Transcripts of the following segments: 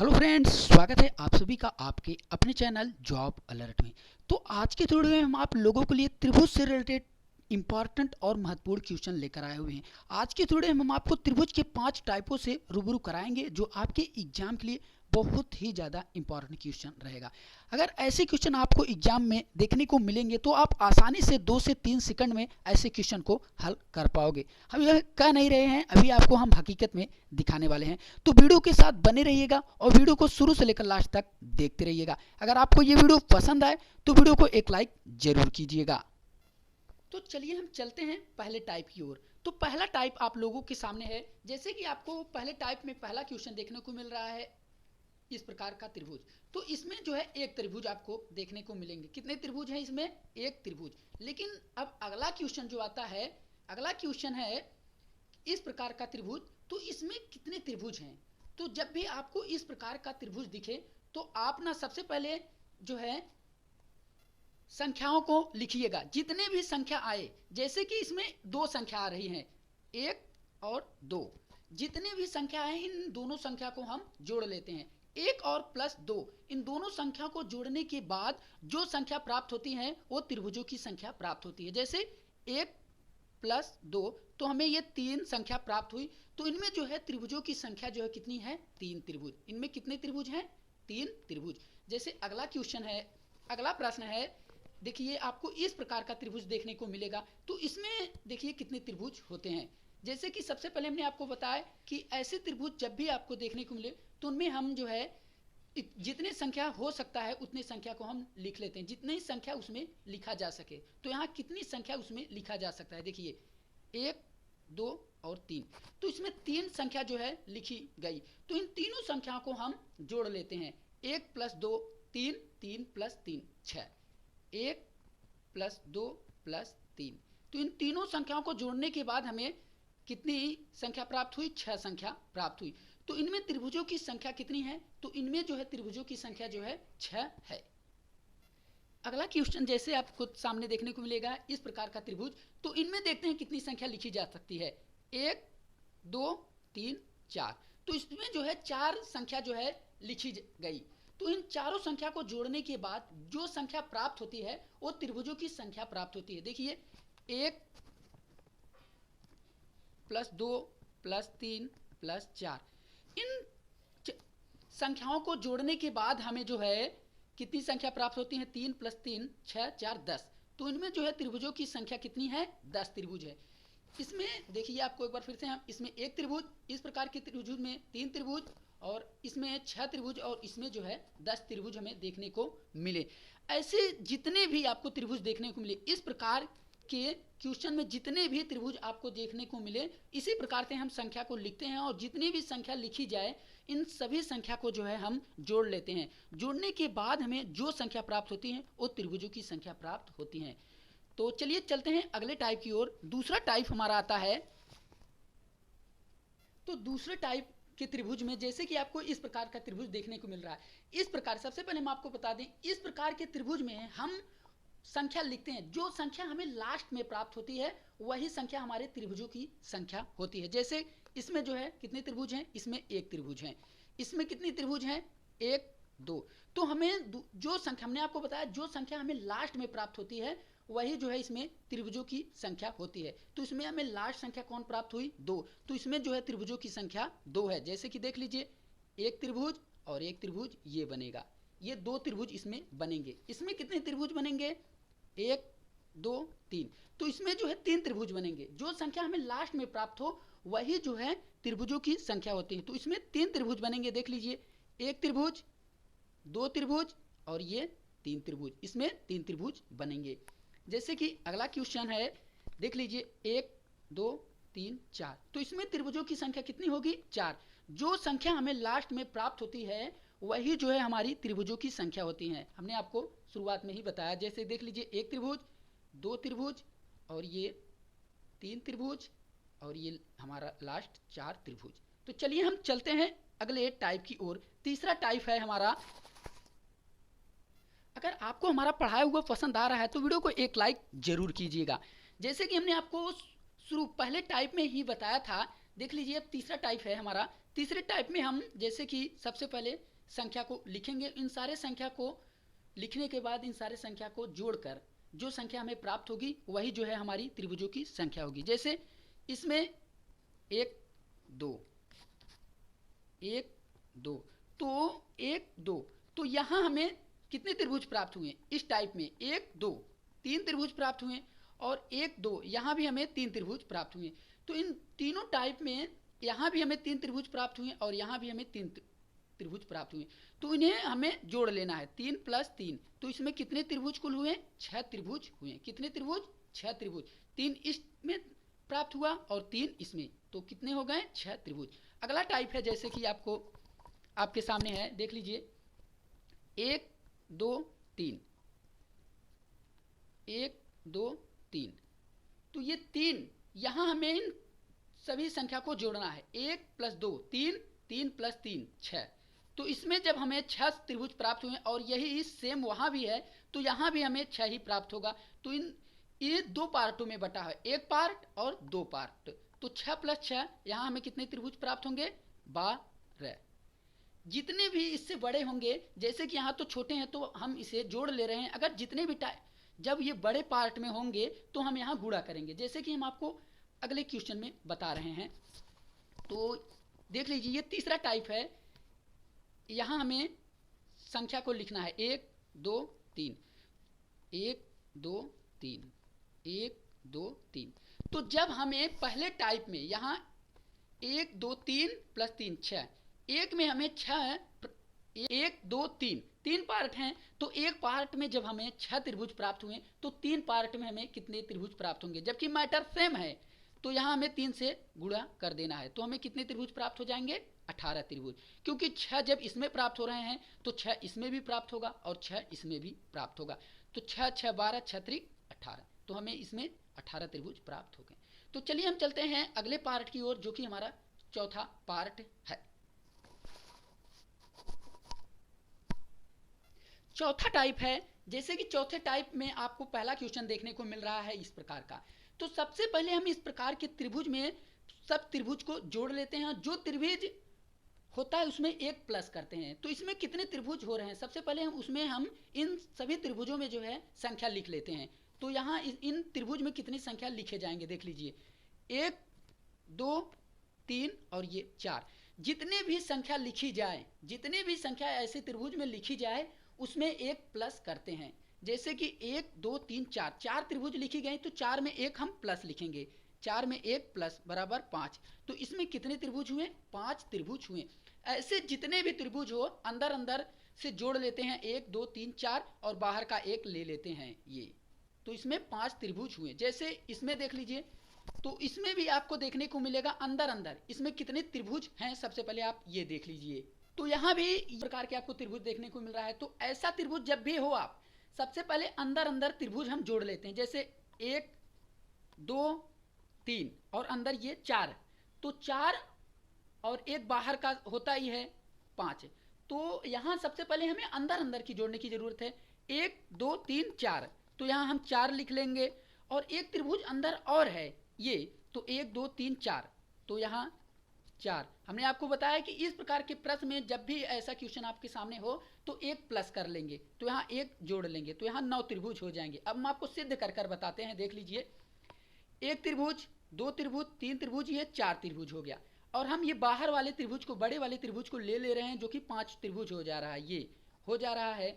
Hello friends, स्वागत है आप सभी का आपके अपने चैनल जॉब अलर्ट में। तो आज के वीडियो में हम आप लोगों के लिए त्रिभुज से रिलेटेड इंपॉर्टेंट और महत्वपूर्ण क्वेश्चन लेकर आए हुए हैं। आज के वीडियो में हम आपको त्रिभुज के 5 टाइपों से रूबरू कराएंगे जो आपके एग्जाम के लिए बहुत ही ज़्यादा इंपॉर्टेंट क्वेश्चन रहेगा। अगर ऐसे क्वेश्चन आपको एग्जाम में देखने को मिलेंगे तो आप आसानी से 2 से 3 सेकंड में ऐसे क्वेश्चन को हल कर पाओगे। हम यह कह नहीं रहे हैं, अभी आपको हम हकीकत में दिखाने वाले हैं। तो वीडियो के साथ बने रहिएगा और वीडियो को शुरू से लेकर लास्ट तक देखते रहिएगा। अगर आपको ये वीडियो पसंद आए तो वीडियो को एक लाइक जरूर कीजिएगा। तो चलिए हम चलते हैं पहले टाइप की ओर। तो पहला टाइप आप लोगों के सामने है। जैसे कि आपको पहले टाइप में पहला क्वेश्चन देखने को मिल रहा है, इस प्रकार का त्रिभुज। तो इसमें जो है एक त्रिभुज आपको देखने को मिलेंगे। कितने त्रिभुज हैं इसमें? एक त्रिभुज। लेकिन अब अगला क्वेश्चन जो आता है, अगला क्वेश्चन है इस प्रकार का त्रिभुज, तो इसमें कितने त्रिभुज हैं? तो जब भी आपको इस प्रकार का त्रिभुज दिखे तो आप ना सबसे पहले जो है संख्याओं को लिखिएगा। जितने भी संख्या आए, जैसे कि इसमें दो संख्या आ रही हैं, 1 और 2, जितने भी संख्या है इन दोनों संख्या को हम जोड़ लेते हैं। 1 और प्लस 2, इन दोनों संख्या को जोड़ने के बाद जो संख्या प्राप्त होती है वो त्रिभुजों की संख्या प्राप्त होती है। जैसे 1 प्लस 2, तो हमें ये 3 संख्या प्राप्त हुई। तो इनमें जो है त्रिभुजों की संख्या जो है कितनी है? 3 त्रिभुज। इनमें कितने त्रिभुज हैं? 3 त्रिभुज। जैसे अगला क्वेश्चन है, अगला प्रश्न है, देखिए आपको इस प्रकार का त्रिभुज देखने को मिलेगा। तो इसमें देखिए कितने त्रिभुज होते हैं। जैसे कि सबसे पहले हमने आपको बताया कि ऐसे त्रिभुज जब भी आपको देखने को मिले तो उनमें हम जो है जितने संख्या हो सकता है उतनी संख्या को हम लिख लेते हैं, जितनी संख्या उसमें लिखा जा सके। तो यहाँ कितनी संख्या उसमें लिखा जा सकता है? देखिए 1, 2 और 3। तो इसमें 3 संख्या जो है लिखी गई। तो इन तीनों संख्याओं को हम जोड़ लेते हैं। 1 प्लस 2 3, 3 प्लस 3 6, 1 प्लस 2 प्लस 3। तो इन तीनों संख्याओं को जोड़ने के बाद हमें कितनी संख्या प्राप्त हुई? 6 संख्या प्राप्त हुई। तो इनमें त्रिभुजों की संख्या कितनी है? तो इनमें जो है त्रिभुजों की संख्या जो है 6 है। अगला क्वेश्चन जैसे आपको सामने देखने को मिलेगा इस प्रकार का त्रिभुज। तो इनमें देखते हैं कितनी संख्या लिखी जा सकती है। 1, 2, 3, 4। तो इसमें जो है 4 संख्या जो है लिखी गई। तो इन चारों संख्या को जोड़ने के बाद जो संख्या प्राप्त होती है वो त्रिभुजों की संख्या प्राप्त होती है। देखिए 1 प्लस 2 प्लस 3 प्लस 4। इन संख्याओं को जोड़ने के बाद हमें जो है कितनी संख्या प्राप्त होती है? 3 प्लस 3 6, 4 10। तो इनमें जो है त्रिभुजों की संख्या कितनी है? 10 त्रिभुज है। इसमें देखिए आपको एक बार फिर से हम इसमें एक त्रिभुज, इस प्रकार के त्रिभुज में 3 त्रिभुज, और इसमें 6 त्रिभुज, और इसमें जो है 10 त्रिभुज हमें देखने को मिले। ऐसे जितने भी आपको त्रिभुज देखने को मिले, इस प्रकार के क्वेश्चन में जितने भी त्रिभुज आपको देखने को मिले, इसी प्रकार से हम संख्या को लिखते हैं और जितनी भी संख्या लिखी जाए इन सभी संख्या को जो है हम जोड़ लेते हैं। जोड़ने के बाद हमें जो संख्या प्राप्त होती है वो त्रिभुजों की संख्या प्राप्त होती है। तो चलिए चलते हैं अगले टाइप की ओर। दूसरा टाइप हमारा आता है। तो दूसरे टाइप के त्रिभुज में जैसे कि आपको इस प्रकार का त्रिभुज देखने को मिल रहा है। इस प्रकार सबसे पहले हम आपको बता दें, इस प्रकार के त्रिभुज में हम संख्या लिखते हैं। जो संख्या हमें लास्ट में प्राप्त होती है वही संख्या हमारे त्रिभुजों की संख्या होती है। जैसे इसमें जो है कितने त्रिभुज हैं? इसमें एक त्रिभुज हैं। इसमें कितने त्रिभुज हैं? 1, 2। तो हमें जो संख्या हमने आपको बताया, जो संख्या हमें लास्ट में प्राप्त होती है वही जो है इसमें त्रिभुजों की संख्या होती है। तो इसमें हमें लास्ट संख्या कौन प्राप्त हुई? 2। तो इसमें जो है त्रिभुजों की संख्या 2 है। जैसे कि देख लीजिए, एक त्रिभुज और एक त्रिभुज ये बनेगा, ये 2 त्रिभुज इसमें बनेंगे। इसमें कितने त्रिभुज बनेंगे? 1, 2, 3। तो इसमें जो है 3 त्रिभुज बनेंगे। जो संख्या हमें लास्ट में प्राप्त हो वही जो है त्रिभुजों की संख्या होती है। तो इसमें 3 त्रिभुज बनेंगे। देख लीजिए, एक त्रिभुज, 2 त्रिभुज और ये 3 त्रिभुज। इसमें 3 त्रिभुज बनेंगे। जैसे कि अगला क्वेश्चन है, देख लीजिए 1, 2, 3, 4। तो इसमें त्रिभुजों की संख्या कितनी होगी? 4। जो संख्या हमें लास्ट में प्राप्त होती है वही जो है हमारी त्रिभुजों की संख्या होती है। हमने आपको शुरुआत में ही बताया। जैसे देख लीजिए, एक त्रिभुज, 2 त्रिभुज और ये 3 त्रिभुज और ये हमारा लास्ट 4 त्रिभुज। तो चलिए हम चलते हैं अगले टाइप की ओर। तीसरा टाइप है हमारा। अगर आपको हमारा पढ़ाया हुआ पसंद आ रहा है तो वीडियो को एक लाइक जरूर कीजिएगा। जैसे कि हमने आपको शुरू पहले टाइप में ही बताया था। देख लीजिए, अब तीसरा टाइप है हमारा। तीसरे टाइप में हम जैसे कि सबसे पहले संख्या को लिखेंगे, इन सारे संख्या को लिखने के बाद इन सारे संख्या को जोड़कर जो संख्या हमें प्राप्त होगी वही जो है हमारी त्रिभुजों की संख्या होगी। जैसे इसमें 1 2 1 2, तो 1 2, तो यहाँ हमें कितने त्रिभुज प्राप्त हुए इस टाइप में? 1 2 3 त्रिभुज प्राप्त हुए, और 1 2 यहाँ भी हमें 3 त्रिभुज प्राप्त हुए। तो इन तीनों टाइप में यहाँ भी हमें 3 त्रिभुज प्राप्त हुए और यहाँ भी हमें 3 त्रिभुज प्राप्त हुए। तो इन्हें हमें जोड़ लेना है, 3 + 3, तो इसमें कितने त्रिभुज कुल हुए? 6 त्रिभुज हुए। कितने त्रिभुज? 6 त्रिभुज। 3 इसमें प्राप्त हुआ और 3 इसमें, तो कितने हो गए? 6 त्रिभुज। अगला टाइप है जैसे कि आपके सामने है, देख लीजिए। 1 2 3, 1 2 3, तो ये 3 यहाँ हमें इन सभी संख्या को जोड़ना है। 1 + 2 3, 3 + 3 6, तो इसमें जब हमें 6 त्रिभुज प्राप्त हुए और यही सेम वहाँ भी है, तो यहाँ भी हमें 6 ही प्राप्त होगा। तो ये 2 पार्टों में बटा है, 1 पार्ट और 2 पार्ट। तो 6 + 6 यहाँ हमें कितने त्रिभुज प्राप्त होंगे? 12। जितने भी इससे बड़े होंगे, जैसे कि यहाँ तो छोटे हैं तो हम इसे जोड़ ले रहे हैं, अगर जितने भी जब ये बड़े पार्ट में होंगे तो हम यहाँ गुणा करेंगे, जैसे कि हम आपको अगले क्वेश्चन में बता रहे हैं। तो देख लीजिए, ये तीसरा टाइप है। यहाँ हमें संख्या को लिखना है 1 2 3, 1 2 3, 1 2 3। तो जब हमें पहले टाइप में यहाँ 1 2 3 + 3 6, एक में हमें 6 1 2 3 3 पार्ट हैं, तो एक पार्ट में जब हमें 6 त्रिभुज प्राप्त हुए तो 3 पार्ट में हमें कितने त्रिभुज प्राप्त होंगे? जबकि मैटर सेम है, तो यहाँ हमें 3 से गुणा कर देना है, तो हमें कितने त्रिभुज प्राप्त हो जाएंगे? 18 त्रिभुज। क्योंकि 6 जब इसमें प्राप्त हो रहे हैं तो 6 इसमें भी प्राप्त होगा और 6 इसमें भी प्राप्त होगा, तो 6 6 12, 6 त्रिक 18, तो हमें इसमें 18 त्रिभुज प्राप्त हो गए। तो चलिए हम चलते हैं अगले पार्ट की ओर, जो कि हमारा चौथा पार्ट है। चौथा टाइप है, जैसे कि चौथे टाइप में आपको पहला क्वेश्चन देखने को मिल रहा है इस प्रकार का। तो सबसे पहले हम इस प्रकार के त्रिभुज में सब त्रिभुज को जोड़ लेते हैं, जो त्रिभुज होता है उसमें 1 प्लस करते हैं। तो इसमें कितने त्रिभुज हो रहे हैं, सबसे पहले हम इन सभी त्रिभुजों में जो है संख्या लिख लेते हैं। तो यहाँ इन त्रिभुज में कितनी संख्या लिखे जाएंगे, देख लीजिए। 1 2 3 और ये 4। जितने भी संख्या लिखी जाए, जितने भी संख्या ऐसे त्रिभुज में लिखी जाए उसमें 1 प्लस करते हैं। जैसे कि 1 2 3 4, 4 त्रिभुज लिखी गई, तो 4 में 1 हम प्लस लिखेंगे, 4 में 1 प्लस बराबर 5। तो इसमें कितने त्रिभुज हुए? 5 त्रिभुज हुए। ऐसे जितने भी त्रिभुज हो अंदर अंदर से जोड़ लेते हैं, 1 2 3 4 और बाहर का 1 ले लेते हैं ये, तो इसमें 5 त्रिभुज हुए। जैसे इसमें देख लीजिए, तो इसमें भी आपको देखने को मिलेगा अंदर अंदर इसमें कितने त्रिभुज हैं, सबसे पहले आप ये देख लीजिए। तो यहाँ भी इस प्रकार के आपको त्रिभुज देखने को मिल रहा है। तो ऐसा त्रिभुज जब भी हो, आप सबसे पहले अंदर अंदर त्रिभुज हम जोड़ लेते हैं। जैसे 1 2 3 और अंदर ये 4, तो 4 और 1 बाहर का होता ही है 5। तो यहाँ सबसे पहले हमें अंदर अंदर की जोड़ने की जरूरत है। 1 2 3 4, तो यहाँ हम 4 लिख लेंगे, और एक त्रिभुज अंदर और है ये, तो 1 2 3 4, तो यहाँ 4। हमने आपको बताया कि इस प्रकार के प्रश्न में जब भी ऐसा क्वेश्चन आपके सामने हो तो 1 प्लस कर लेंगे, तो यहाँ 1 जोड़ लेंगे, तो यहाँ 9 त्रिभुज हो जाएंगे। अब हम आपको सिद्ध कर बताते हैं, देख लीजिए। 1 त्रिभुज, 2 त्रिभुज, 3 त्रिभुज, ये 4 त्रिभुज हो गया। और हम ये बाहर वाले त्रिभुज को, बड़े वाले त्रिभुज को ले रहे हैं, जो कि 5 त्रिभुज हो जा रहा है, ये हो जा रहा है।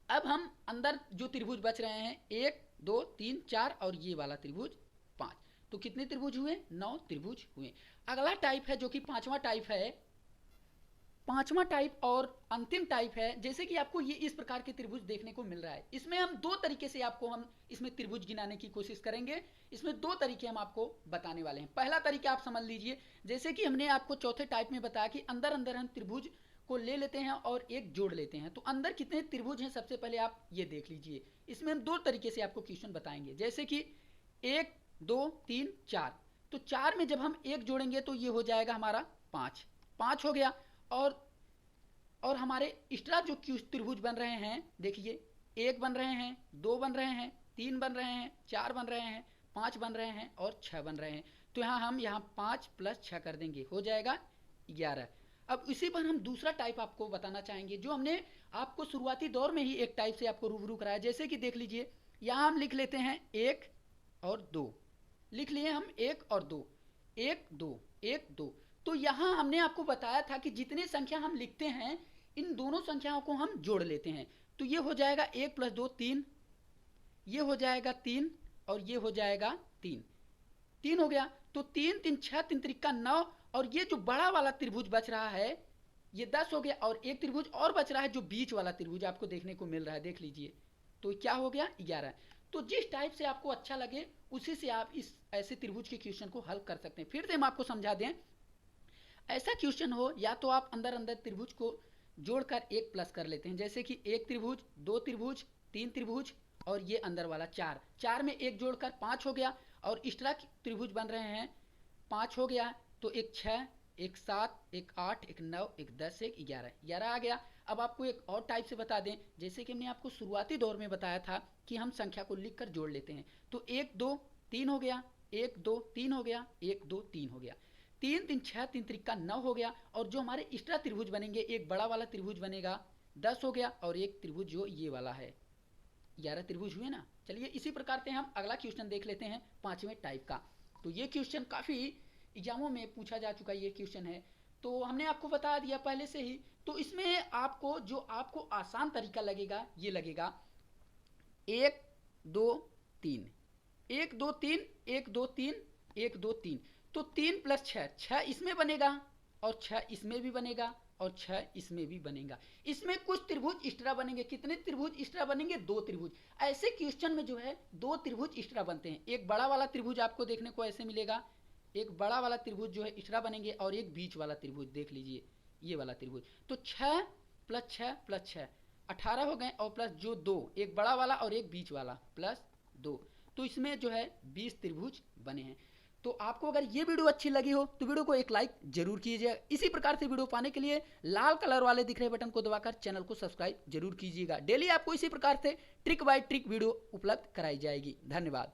अब हम अंदर जो त्रिभुज बच रहे हैं 1 2 3 4 और ये वाला त्रिभुज 5, तो कितने त्रिभुज हुए? 9 त्रिभुज हुए। अगला टाइप है जो कि पांचवा टाइप है। पांचवा टाइप और अंतिम टाइप है, जैसे कि आपको ये इस प्रकार के त्रिभुज देखने को मिल रहा है। इसमें हम 2 तरीके से हम इसमें त्रिभुज गिनाने की कोशिश करेंगे। इसमें 2 तरीके हम आपको बताने वाले हैं। पहला तरीका आप समझ लीजिए, जैसे कि हमने आपको चौथे टाइप में बताया कि अंदर अंदर हम त्रिभुज को ले लेते हैं और 1 जोड़ लेते हैं। तो अंदर कितने त्रिभुज हैं, सबसे पहले आप ये देख लीजिए। इसमें हम 2 तरीके से आपको क्वेश्चन बताएंगे। जैसे कि 1 2 3 4, तो 4 में जब हम 1 जोड़ेंगे तो ये हो जाएगा हमारा 5 हो गया। और हमारे एक्स्ट्रा जो त्रिभुज बन रहे हैं, देखिए 1 बन रहे हैं, 2 बन रहे हैं, 3 बन रहे हैं, 4 बन रहे हैं, 5 बन रहे हैं और 6 बन रहे हैं। तो यहाँ हम 5 + 6 कर देंगे, हो जाएगा 11। अब इसी पर हम दूसरा टाइप आपको बताना चाहेंगे, जो हमने आपको शुरुआती दौर में ही एक टाइप से आपको रूबरू कराया। जैसे कि देख लीजिए, यहाँ हम लिख लेते हैं 1 और 2, लिख लिए हम 1 और 2, 1 2 1 2। तो यहाँ हमने आपको बताया था कि जितने संख्या हम लिखते हैं इन दोनों संख्याओं को हम जोड़ लेते हैं। तो ये हो जाएगा 1 + 2 3, ये हो जाएगा 3 और ये हो जाएगा 3, 3 हो गया। तो 3 3 6 3 त्रिका 9, और ये जो बड़ा वाला त्रिभुज बच रहा है ये 10 हो गया, और एक त्रिभुज और बच रहा है जो बीच वाला त्रिभुज आपको देखने को मिल रहा है, देख लीजिए। तो क्या हो गया 11। तो जिस टाइप से आपको अच्छा लगे उसी से आप इस ऐसे त्रिभुज के क्वेश्चन को हल कर सकते हैं। फिर से हम आपको समझा दें, ऐसा क्वेश्चन हो या तो आप अंदर अंदर त्रिभुज को जोड़कर एक प्लस कर लेते हैं, जैसे कि 1 त्रिभुज 2 त्रिभुज 3 त्रिभुज और ये अंदर वाला 4, 4 में एक जोड़कर 5 हो गया, और एक्स्ट्रा त्रिभुज बन रहे हैं 5 हो गया। तो एक 6 एक 7 एक 8 एक 9 एक 10 एक 11, 11 आ गया। अब आपको एक और टाइप से बता दें, जैसे कि हमने आपको शुरुआती दौर में बताया था कि हम संख्या को लिखकर जोड़ लेते हैं। तो 1 2 3 हो गया, 1 2 3 हो गया, 1 2 3 हो गया, 3 3 6 3 त्रिका 9 हो गया, और जो हमारे एक्स्ट्रा त्रिभुज बनेंगे, एक बड़ा वाला त्रिभुज बनेगा 10 हो गया, और एक त्रिभुज जो ये वाला है 11 त्रिभुज हुए ना। चलिए इसी प्रकार से हम अगला क्वेश्चन देख लेते हैं 5वें टाइप का। तो ये क्वेश्चन काफ़ी एग्जामों में पूछा जा चुका ये क्वेश्चन है, तो हमने आपको बता दिया पहले से ही। तो इसमें आपको जो आपको आसान तरीका लगेगा ये लगेगा 1 2 3 1 2 3 1 2 3 1 2 3। तो 3 + 6 6 इसमें बनेगा, और 6 इसमें भी बनेगा, और 6 इसमें भी बनेगा। इसमें कुछ त्रिभुज एक्स्ट्रा बनेंगे। कितने त्रिभुज एक्स्ट्रा बनेंगे? 2 त्रिभुज। ऐसे क्वेश्चन में जो है 2 त्रिभुज एक्स्ट्रा बनते हैं। एक बड़ा वाला त्रिभुज आपको देखने को ऐसे मिलेगा, एक बड़ा वाला त्रिभुज जो है एक्स्ट्रा बनेंगे, और एक बीच वाला त्रिभुज देख लीजिए ये वाला त्रिभुज। तो 6 + 6 + 6 18 हो गए, और प्लस जो 2, एक बड़ा वाला और एक बीच वाला प्लस 2, तो इसमें जो है 20 त्रिभुज बने हैं। तो आपको अगर ये वीडियो अच्छी लगी हो तो वीडियो को एक लाइक जरूर कीजिएगा। इसी प्रकार से वीडियो पाने के लिए लाल कलर वाले दिख रहे बटन को दबाकर चैनल को सब्सक्राइब जरूर कीजिएगा। डेली आपको इसी प्रकार से ट्रिक बाय ट्रिक वीडियो उपलब्ध कराई जाएगी। धन्यवाद।